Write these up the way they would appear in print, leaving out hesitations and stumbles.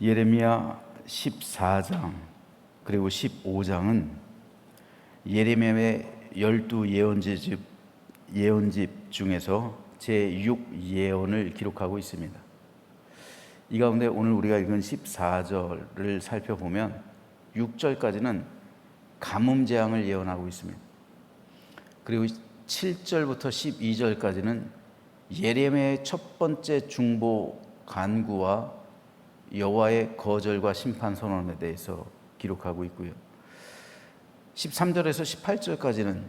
예레미야 14장 그리고 15장은 예레미야의 12예언집 중에서 제6예언을 기록하고 있습니다. 이 가운데 오늘 우리가 읽은 14절을 살펴보면 6절까지는 가뭄재앙을 예언하고 있습니다. 그리고 7절부터 12절까지는 예레미야의 첫 번째 중보 간구와 여호와의 거절과 심판 선언에 대해서 기록하고 있고요. 13절에서 18절까지는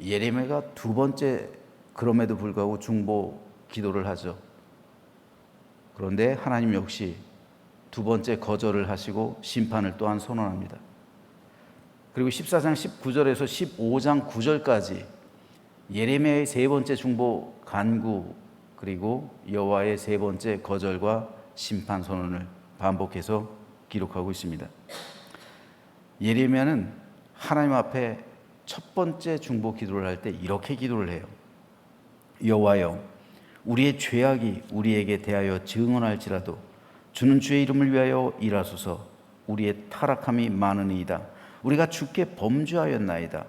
예레미야가 두 번째 그럼에도 불구하고 중보 기도를 하죠. 그런데 하나님 역시 두 번째 거절을 하시고 심판을 또한 선언합니다. 그리고 14장 19절에서 15장 9절까지 예레미야의 세 번째 중보 간구 그리고 여호와의 세 번째 거절과 심판 선언을 반복해서 기록하고 있습니다. 예레미야는 하나님 앞에 첫 번째 중보 기도를 할 때 이렇게 기도를 해요. 여호와여, 우리의 죄악이 우리에게 대하여 증언할지라도 주는 주의 이름을 위하여 일하소서. 우리의 타락함이 많으니이다. 우리가 주께 범죄하였나이다.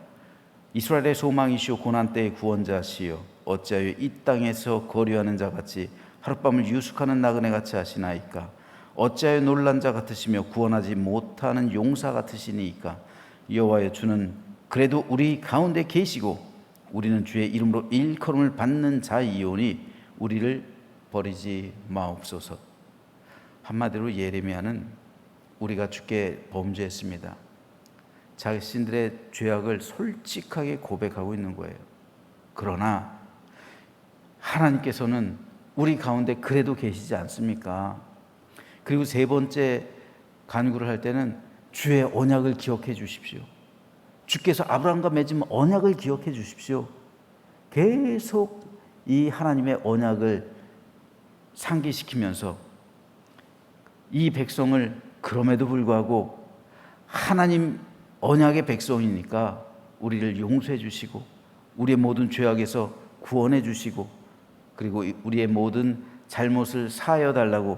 이스라엘의 소망이시오 고난 때의 구원자시여, 어찌하여 이 땅에서 거류하는 자 같이 하룻밤을 유숙하는 나그네 같이 하시나이까? 어찌하여 놀란 자 같으시며 구원하지 못하는 용사 같으시니이까? 여호와여, 주는 그래도 우리 가운데 계시고 우리는 주의 이름으로 일컬음을 받는 자이오니 우리를 버리지 마옵소서. 한마디로 예레미야는 우리가 주께 범죄했습니다. 자신들의 죄악을 솔직하게 고백하고 있는 거예요. 그러나 하나님께서는 우리 가운데 그래도 계시지 않습니까? 그리고 세 번째 간구를 할 때는 주의 언약을 기억해 주십시오. 주께서 아브라함과 맺은 언약을 기억해 주십시오. 계속 이 하나님의 언약을 상기시키면서 이 백성을 그럼에도 불구하고 하나님 언약의 백성이니까 우리를 용서해 주시고 우리의 모든 죄악에서 구원해 주시고 그리고 우리의 모든 잘못을 사하여 달라고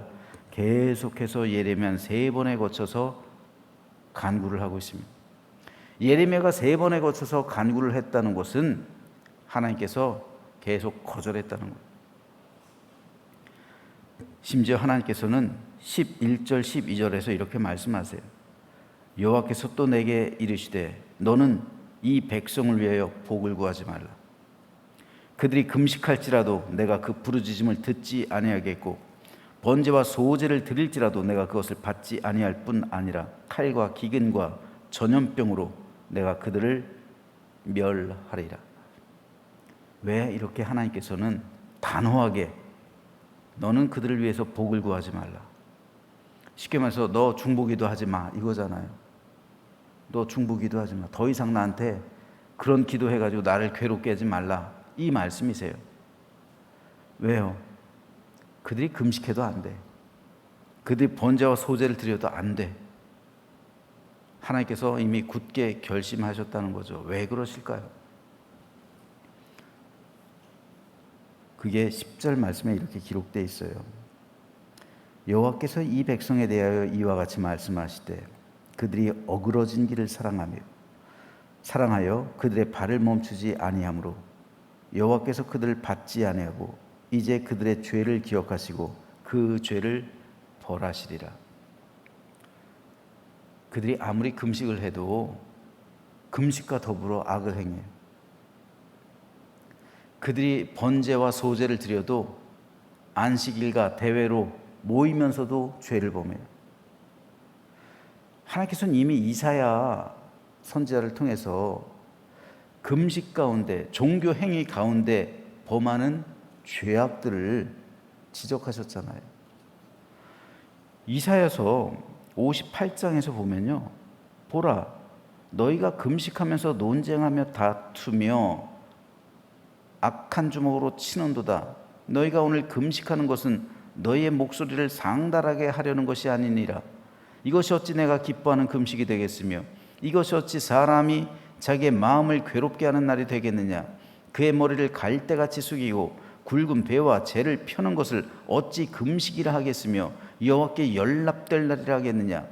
계속해서 예레미야는 세 번에 거쳐서 간구를 하고 있습니다. 예레미야가 세 번에 거쳐서 간구를 했다는 것은 하나님께서 계속 거절했다는 거예요. 심지어 하나님께서는 11절 12절에서 이렇게 말씀하세요. 여호와께서 또 내게 이르시되 너는 이 백성을 위하여 복을 구하지 말라. 그들이 금식할지라도 내가 그 부르짖음을 듣지 아니하겠고 번제와 소제를 드릴지라도 내가 그것을 받지 아니할 뿐 아니라 칼과 기근과 전염병으로 내가 그들을 멸하리라. 왜 이렇게 하나님께서는 단호하게 너는 그들을 위해서 복을 구하지 말라. 쉽게 말해서 너 중보기도 하지 마 이거잖아요. 너 중보기도 하지 마. 더 이상 나한테 그런 기도해가지고 나를 괴롭게 하지 말라. 이 말씀이세요. 왜요? 그들이 금식해도 안 돼. 그들이 번제와 소제를 드려도 안 돼. 하나님께서 이미 굳게 결심하셨다는 거죠. 왜 그러실까요? 그게 10절 말씀에 이렇게 기록되어 있어요. 여호와께서 이 백성에 대하여 이와 같이 말씀하시되 그들이 어그러진 길을 사랑하여 그들의 발을 멈추지 아니하므로 여호와께서 그들을 받지 아니하고 이제 그들의 죄를 기억하시고 그 죄를 벌하시리라. 그들이 아무리 금식을 해도 금식과 더불어 악을 행해요. 그들이 번제와 소제를 드려도 안식일과 대회로 모이면서도 죄를 범해요. 하나님께서는 이미 이사야 선지자를 통해서 금식 가운데 종교 행위 가운데 범하는 죄악들을 지적하셨잖아요. 이사야서 58장에서 보면요, 보라 너희가 금식하면서 논쟁하며 다투며 악한 주먹으로 치는도다. 너희가 오늘 금식하는 것은 너희의 목소리를 상달하게 하려는 것이 아니니라. 이것이 어찌 내가 기뻐하는 금식이 되겠으며 이것이 어찌 사람이 자기의 마음을 괴롭게 하는 날이 되겠느냐. 그의 머리를 갈대같이 숙이고 굵은 배와 재를 펴는 것을 어찌 금식이라 하겠으며 여호와께 연락될 날이라 하겠느냐.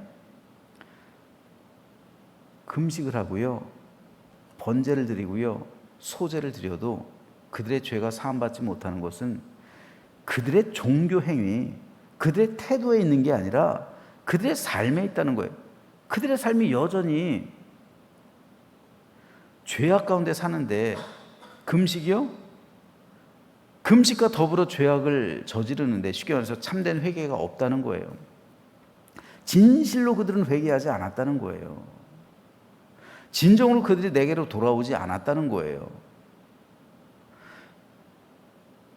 금식을 하고요, 번제를 드리고요, 소제를 드려도 그들의 죄가 사함받지 못하는 것은 그들의 종교 행위, 그들의 태도에 있는 게 아니라 그들의 삶에 있다는 거예요. 그들의 삶이 여전히 죄악 가운데 사는데 금식이요? 금식과 더불어 죄악을 저지르는데 쉽게 말해서 참된 회개가 없다는 거예요. 진실로 그들은 회개하지 않았다는 거예요. 진정으로 그들이 내게로 돌아오지 않았다는 거예요.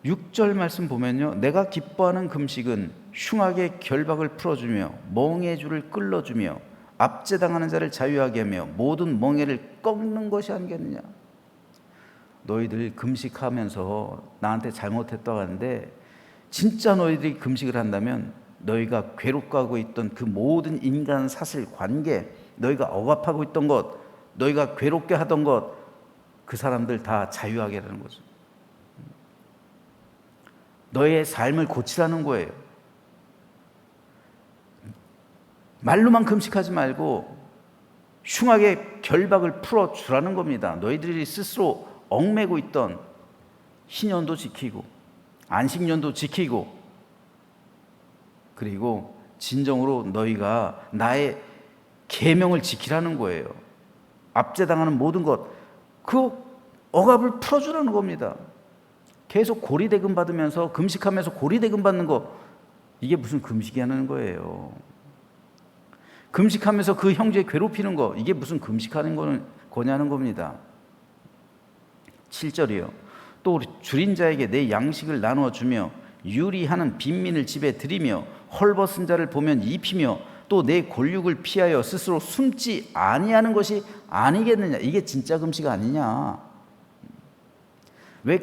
6절 말씀 보면요, 내가 기뻐하는 금식은 흉악의 결박을 풀어주며 멍에의 줄을 끌어주며 압제당하는 자를 자유하게 하며 모든 멍에를 꺾는 것이 아니겠느냐. 너희들 금식하면서 나한테 잘못했다고 하는데 진짜 너희들이 금식을 한다면 너희가 괴롭고 있던 그 모든 인간 사슬 관계, 너희가 억압하고 있던 것, 너희가 괴롭게 하던 것, 그 사람들 다 자유하게 하는 거죠. 너의 삶을 고치라는 거예요. 말로만 금식하지 말고 흉악의 결박을 풀어주라는 겁니다. 너희들이 스스로 얽매고 있던 신년도 지키고 안식년도 지키고, 그리고 진정으로 너희가 나의 계명을 지키라는 거예요. 압제당하는 모든 것, 그 억압을 풀어주라는 겁니다. 계속 고리대금 받으면서 금식하면서 고리대금 받는 거, 이게 무슨 금식이라는 거예요. 금식하면서 그 형제 괴롭히는 거, 이게 무슨 금식하는 거냐는 겁니다. 7절이요. 또 줄인 자에게 내 양식을 나누어 주며 유리하는 빈민을 집에 들이며 헐벗은 자를 보면 입히며 또 내 골육을 피하여 스스로 숨지 아니하는 것이 아니겠느냐. 이게 진짜 금식 아니냐. 왜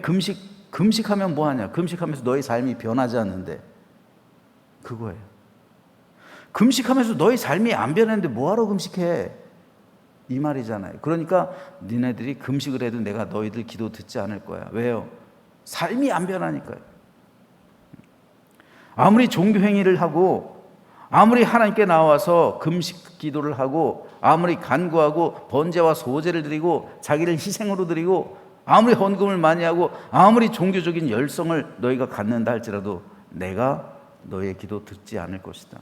금식하면 뭐하냐. 금식하면서 너의 삶이 변하지 않는데, 그거예요. 금식하면서 너의 삶이 안 변했는데 뭐하러 금식해, 이 말이잖아요. 그러니까 니네들이 금식을 해도 내가 너희들 기도 듣지 않을 거야. 왜요? 삶이 안 변하니까요. 아무리 종교 행위를 하고 아무리 하나님께 나와서 금식 기도를 하고 아무리 간구하고 번제와 소제를 드리고 자기를 희생으로 드리고 아무리 헌금을 많이 하고 아무리 종교적인 열성을 너희가 갖는다 할지라도 내가 너의 기도 듣지 않을 것이다.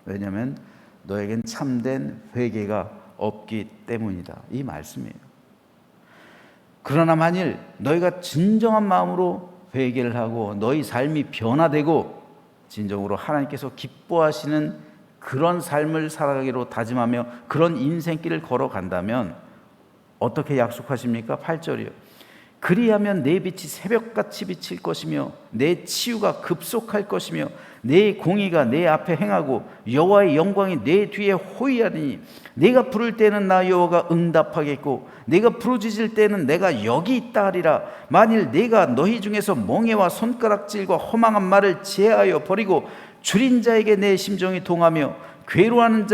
왜냐하면 너에겐 참된 회개가 없기 때문이다, 이 말씀이에요. 그러나 만일 너희가 진정한 마음으로 회개를 하고 너희 삶이 변화되고 진정으로 하나님께서 기뻐하시는 그런 삶을 살아가기로 다짐하며 그런 인생길을 걸어간다면 어떻게 약속하십니까? 8절이요. 그리하면 내 빛이 새벽같이 비칠 것이며 내 치유가 급속할 것이며 내 공의가 내 앞에 행하고 여호와의 영광이 내 뒤에 호위하리니 내가 부를 때는 나 여호와가 응답하겠고 내가 부르짖을 때는 내가 여기 있다 하리라. 만일 내가 너희 중에서 멍에와 손가락질과 허망한 말을 제하여 버리고 줄인 자에게 내 심정이 동하며 괴로워하는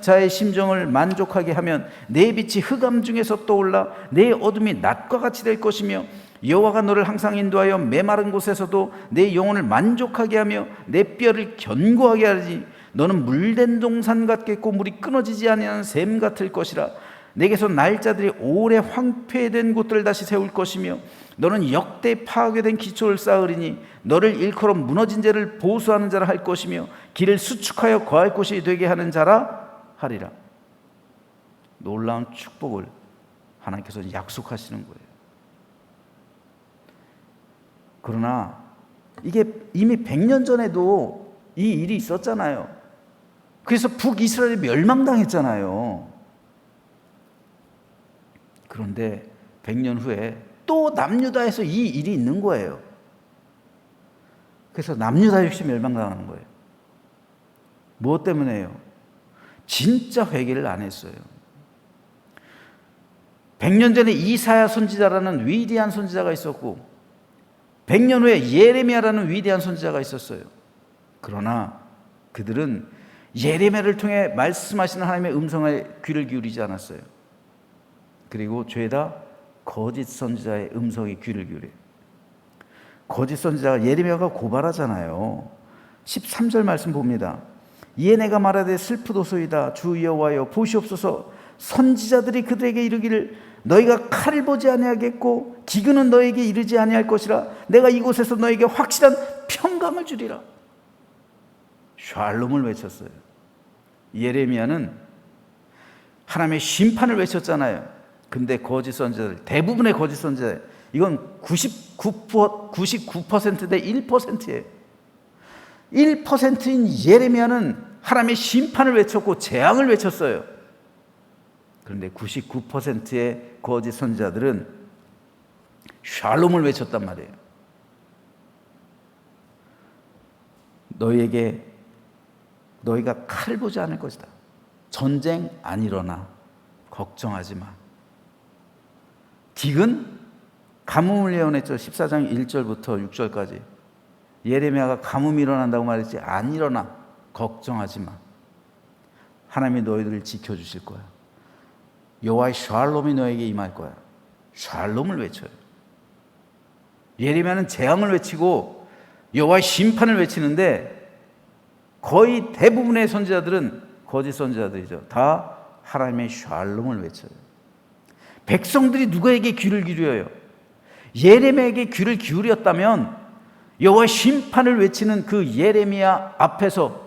자의 심정을 만족하게 하면 내 빛이 흑암 중에서 떠올라 내 어둠이 낮과 같이 될 것이며 여호와가 너를 항상 인도하여 메마른 곳에서도 내 영혼을 만족하게 하며 내 뼈를 견고하게 하리니 너는 물된 동산 같겠고 물이 끊어지지 아니하는 샘 같을 것이라. 내게서 날짜들이 오래 황폐된 곳들을 다시 세울 것이며 너는 역대 파괴된 기초를 쌓으리니 너를 일컬어 무너진 자를 보수하는 자라 할 것이며 길을 수축하여 거할 곳이 되게 하는 자라 하리라. 놀라운 축복을 하나님께서 약속하시는 거예요. 그러나 이게 이미 100년 전에도 이 일이 있었잖아요. 그래서 북이스라엘이 멸망당했잖아요. 그런데 100년 후에 또 남유다에서 이 일이 있는 거예요. 그래서 남유다 역시 멸망당하는 거예요. 무엇 때문에요? 진짜 회개를 안 했어요. 100년 전에 이사야 선지자라는 위대한 선지자가 있었고 100년 후에 예레미야라는 위대한 선지자가 있었어요. 그러나 그들은 예레미야를 통해 말씀하시는 하나님의 음성에 귀를 기울이지 않았어요. 그리고 죄다 거짓 선지자의 음성에 귀를 기울여요. 거짓 선지자가 예레미야가 고발하잖아요. 13절 말씀 봅니다. 이에 내가 말하되 슬프도소이다. 주 여호와여 보시옵소서. 선지자들이 그들에게 이르기를 너희가 칼을 보지 아니하겠고 기근은 너에게 이르지 아니할 것이라. 내가 이곳에서 너에게 확실한 평강을 주리라. 샬롬을 외쳤어요. 예레미야는 하나님의 심판을 외쳤잖아요. 근데 거짓 선지자들, 대부분의 거짓 선지자, 이건 99% 대 1%예요. 1%인 예레미야는 하나님의 심판을 외쳤고 재앙을 외쳤어요. 그런데 99%의 거짓 선지자들은 샬롬을 외쳤단 말이에요. 너희가 칼을 보지 않을 것이다. 전쟁 안 일어나. 걱정하지 마. 기근? 가뭄을 예언했죠. 14장 1절부터 6절까지. 예레미야가 가뭄이 일어난다고 말했지. 안 일어나. 걱정하지 마. 하나님이 너희들을 지켜주실 거야. 여호와의 샬롬이 너에게 임할 거야. 샬롬을 외쳐요. 예레미야는 재앙을 외치고 여호와의 심판을 외치는데 거의 대부분의 선지자들은 거짓 선지자들이죠. 다 하나님의 샬롬을 외쳐요. 백성들이 누구에게 귀를 기울여요? 예레미야에게 귀를 기울였다면 여호와의 심판을 외치는 그 예레미야 앞에서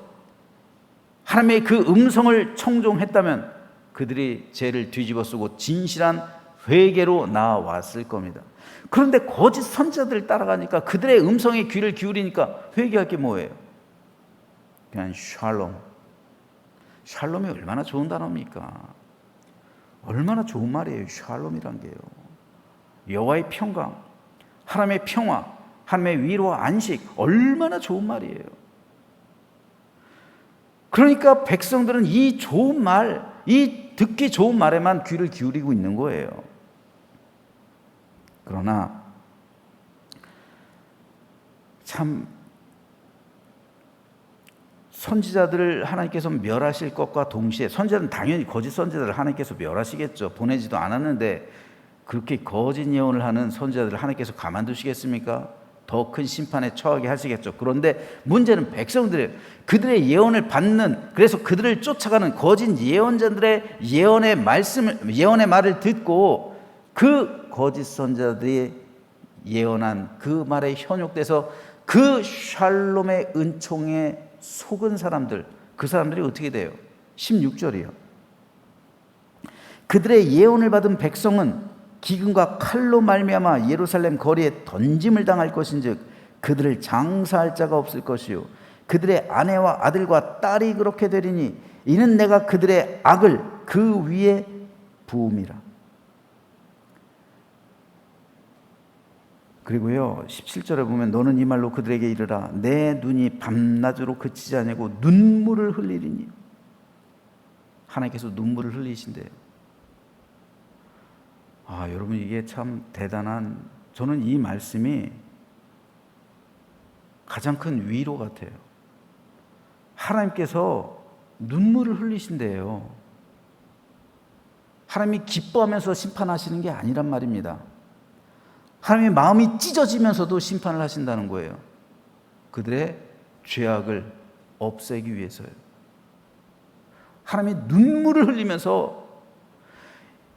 하나님의 그 음성을 청종했다면 그들이 죄를 뒤집어쓰고 진실한 회개로 나아왔을 겁니다. 그런데 거짓 선지자들을 따라가니까 그들의 음성에 귀를 기울이니까 회개할 게 뭐예요? 그냥 샬롬. 샬롬이 얼마나 좋은 단어입니까? 얼마나 좋은 말이에요. 샬롬이란 게요. 여호와의 평강, 하나님의 평화, 하나님의 위로와 안식, 얼마나 좋은 말이에요. 그러니까 백성들은 이 좋은 말, 이 듣기 좋은 말에만 귀를 기울이고 있는 거예요. 그러나 참 선지자들을 하나님께서 멸하실 것과 동시에, 선지자는 당연히 거짓 선지자들을 하나님께서 멸하시겠죠. 보내지도 않았는데 그렇게 거짓 예언을 하는 선지자들을 하나님께서 가만두시겠습니까? 더 큰 심판에 처하게 하시겠죠. 그런데 문제는 백성들이에요. 그들의 예언을 받는, 그래서 그들을 쫓아가는 거짓 예언자들의 예언의 말을 듣고 그 거짓 선지자들이 예언한 그 말에 현혹돼서 그 샬롬의 은총에 속은 사람들, 그 사람들이 어떻게 돼요? 16절이요. 그들의 예언을 받은 백성은 기근과 칼로 말미암아 예루살렘 거리에 던짐을 당할 것인즉 그들을 장사할 자가 없을 것이요 그들의 아내와 아들과 딸이 그렇게 되리니 이는 내가 그들의 악을 그 위에 부음이라. 그리고요 17절에 보면 너는 이 말로 그들에게 이르라 내 눈이 밤낮으로 그치지 아니하고 눈물을 흘리리니. 하나님께서 눈물을 흘리신대요. 여러분 이게 참 대단한, 저는 이 말씀이 가장 큰 위로 같아요. 하나님께서 눈물을 흘리신대요. 하나님이 기뻐하면서 심판하시는 게 아니란 말입니다. 하나님의 마음이 찢어지면서도 심판을 하신다는 거예요. 그들의 죄악을 없애기 위해서요. 하나님이 눈물을 흘리면서,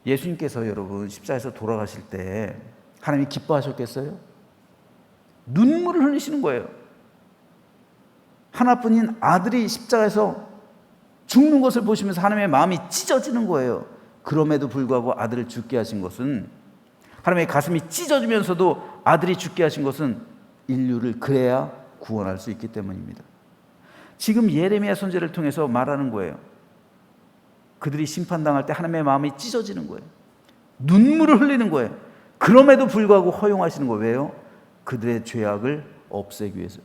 예수님께서 여러분 십자가에서 돌아가실 때 하나님이 기뻐하셨겠어요? 눈물을 흘리시는 거예요. 하나뿐인 아들이 십자가에서 죽는 것을 보시면서 하나님의 마음이 찢어지는 거예요. 그럼에도 불구하고 아들을 죽게 하신 것은, 하나님의 가슴이 찢어지면서도 아들이 죽게 하신 것은 인류를 그래야 구원할 수 있기 때문입니다. 지금 예레미야 선지자를 통해서 말하는 거예요. 그들이 심판당할 때 하나님의 마음이 찢어지는 거예요. 눈물을 흘리는 거예요. 그럼에도 불구하고 허용하시는 거예요. 왜요? 그들의 죄악을 없애기 위해서,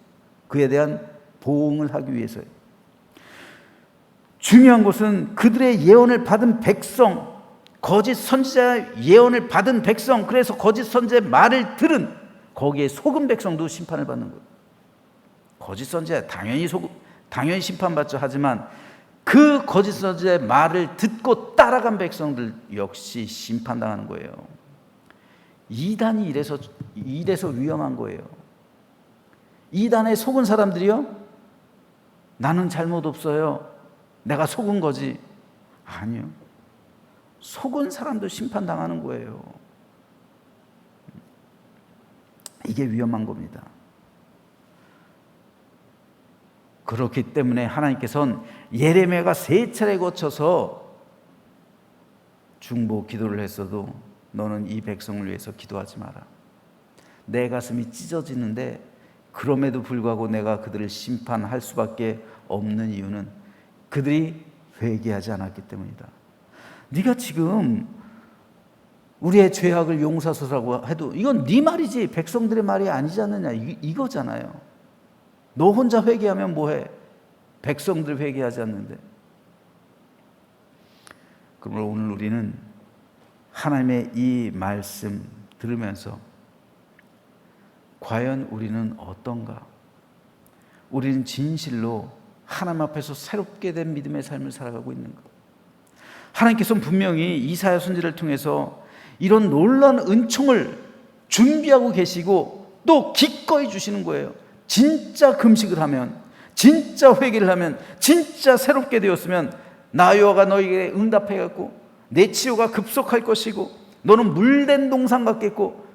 그에 대한 보응을 하기 위해서요. 중요한 것은 그들의 예언을 받은 백성, 거짓 선지자의 예언을 받은 백성, 그래서 거짓 선지자의 말을 들은 거기에 속은 백성도 심판을 받는 거예요. 거짓 선지자 당연히 심판받죠. 하지만 그 거짓 선지자의 말을 듣고 따라간 백성들 역시 심판당하는 거예요. 이단이 이래서 위험한 거예요. 이단에 속은 사람들이요, 나는 잘못 없어요. 내가 속은 거지. 아니요. 속은 사람도 심판당하는 거예요. 이게 위험한 겁니다. 그렇기 때문에 하나님께서는 예레미야가 3차례 거쳐서 중보 기도를 했어도 너는 이 백성을 위해서 기도하지 마라. 내 가슴이 찢어지는데 그럼에도 불구하고 내가 그들을 심판할 수밖에 없는 이유는 그들이 회개하지 않았기 때문이다. 네가 지금 우리의 죄악을 용서하소서라고 해도 이건 네 말이지 백성들의 말이 아니지 않느냐, 이거잖아요. 너 혼자 회개하면 뭐해? 백성들 회개하지 않는데. 그러므로 오늘 우리는 하나님의 이 말씀 들으면서 과연 우리는 어떤가? 우리는 진실로 하나님 앞에서 새롭게 된 믿음의 삶을 살아가고 있는가? 하나님께서는 분명히 이사야 선지자를 통해서 이런 놀라운 은총을 준비하고 계시고 또 기꺼이 주시는 거예요. 진짜 금식을 하면, 진짜 회개를 하면, 진짜 새롭게 되었으면 나 여호와가 너에게 응답해갖고 내 치유가 급속할 것이고 너는 물된 동산 같겠고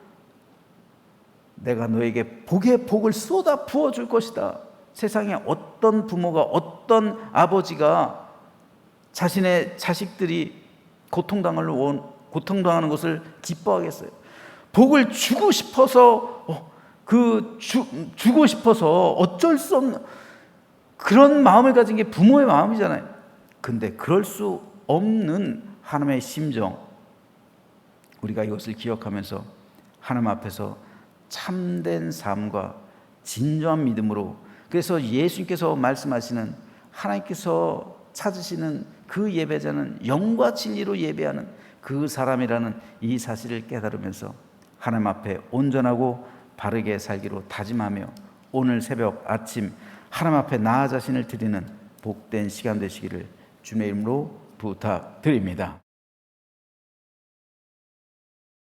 내가 너에게 복의 복을 쏟아 부어줄 것이다. 세상에 어떤 부모가, 어떤 아버지가 자신의 자식들이 고통당하는 것을 기뻐하겠어요? 복을 주고 싶어서 주고 싶어서 어쩔 수 없는 그런 마음을 가진 게 부모의 마음이잖아요. 근데 그럴 수 없는 하나님의 심정, 우리가 이것을 기억하면서 하나님 앞에서 참된 삶과 진정한 믿음으로, 그래서 예수님께서 말씀하시는 하나님께서 찾으시는 그 예배자는 영과 진리로 예배하는 그 사람이라는 이 사실을 깨달으면서 하나님 앞에 온전하고 바르게 살기로 다짐하며 오늘 새벽 아침 하나님 앞에 나 자신을 드리는 복된 시간 되시기를 주님의 이름으로 부탁드립니다.